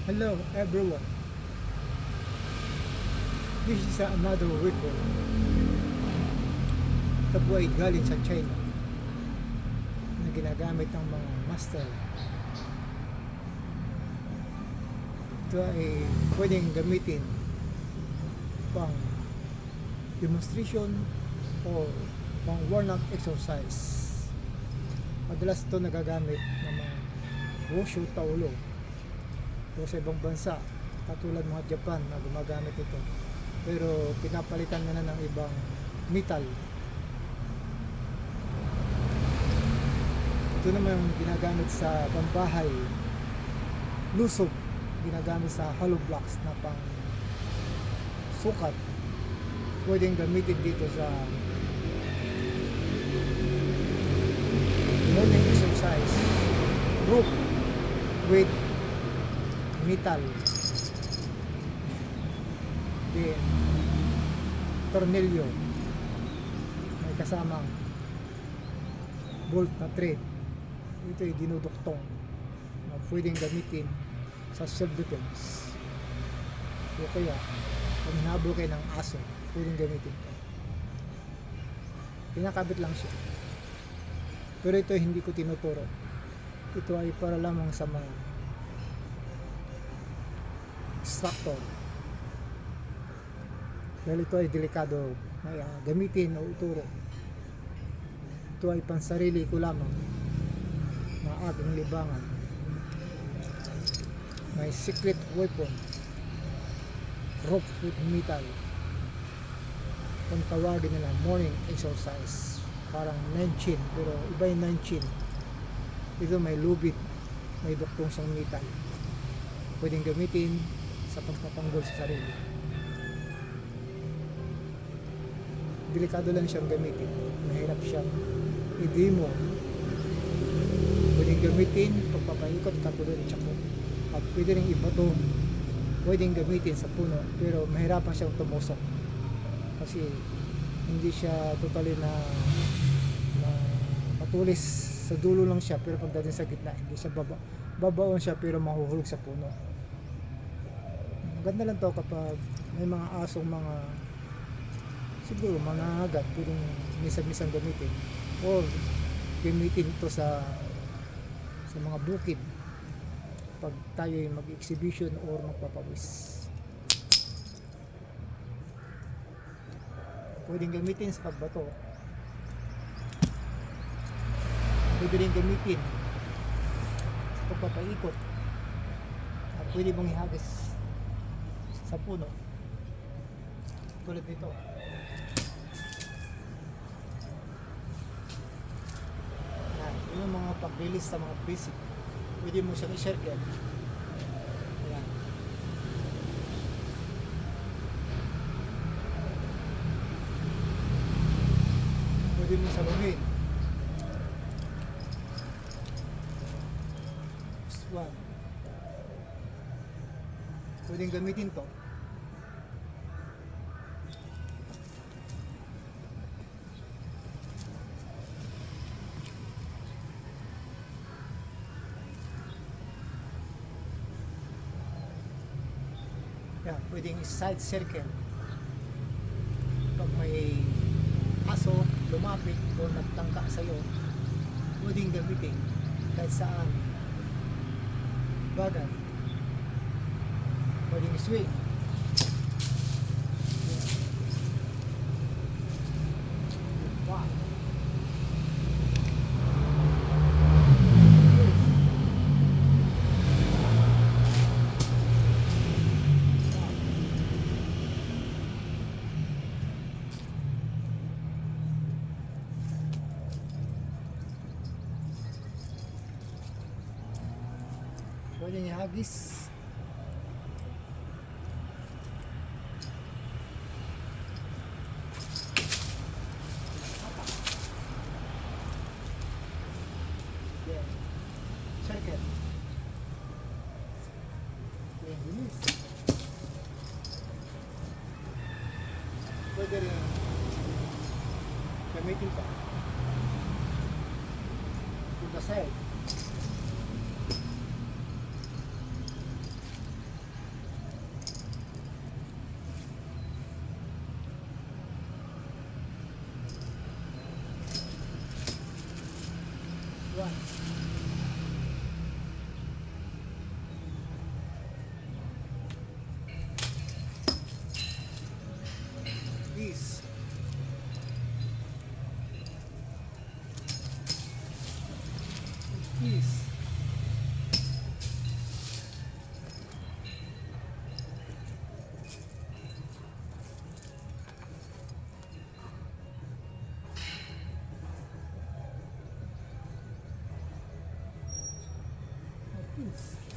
Hello everyone. This is another weapon. Ito po ay galing sa China na ginagamit ng mga master. Ito ay pwedeng gamitin pang demonstration o pang warm-up exercise. Madalas ito nagagamit ng mga wushu taulo o sa ibang bansa katulad mga Japan na gumagamit ito, pero pinapalitan na ng ibang metal. Ito naman ginagamit sa pambahay, lusob, ginagamit sa hollow blocks na pang sukat. Pwedeng gamitin dito sa morning exercise, rope with metal, then tornilyo, may kasamang bolt na thread. Ito ay dinuduktong na pwedeng gamitin sa self-defense, o kaya kung hinabol kayo ng aso, pwedeng gamitin ito. Pinakabit lang siya, pero ito hindi ko tinuturo. Ito ay para lamang sa mga instructor, dahil ito ay delikado na gamitin o ituro. Ito ay pansarili ko lamang na aking libangan. May secret weapon, rope with metal, kung tawagin nila morning exercise. Parang 9-chin, pero iba yung 9-chin. Ito may lubid, may duktong siyang metal, pwedeng gamitin sa pagpapanggol sa sarili. Delikado lang siyang gamitin, mahirap siyang i-demo. Pwedeng gamitin pagpapaikot katulad ng tsako, at pwede rin ibato, pwedeng gamitin sa puno, pero mahirapan siyang tumusok kasi hindi siya totally na patulis. Sa dulo lang siya, pero pagdating sa gitna hindi siya babaon siya, pero mahuhulog sa puno. Ganda lang to kapag may mga asong siguro mga hagat, pwedeng minsan gamitin, or gamitin ito sa mga bukid pag tayo ay mag-exhibition or magpapawis. Pwedeng gamitin sa pagbato, pwede rin gamitin sa pagpapaikot, at pwede mong ihagis sa puno tulad nito. Yan, yung mga pag-release sa mga basic, pwede mo siyang i-circle. Yan. Pwede mo salungin. One. Pwedeng gamitin to. Yan, pwedeng side circle pag may aso lumapit o nagtangka sa'yo. Pwedeng gamitin kahit saan bagay. Pwedeng swing. Wow. Pwedeng ihagis. Yeah. Circle. Pwedeng release. Pwede rin gamitin pa to the side. Philippines.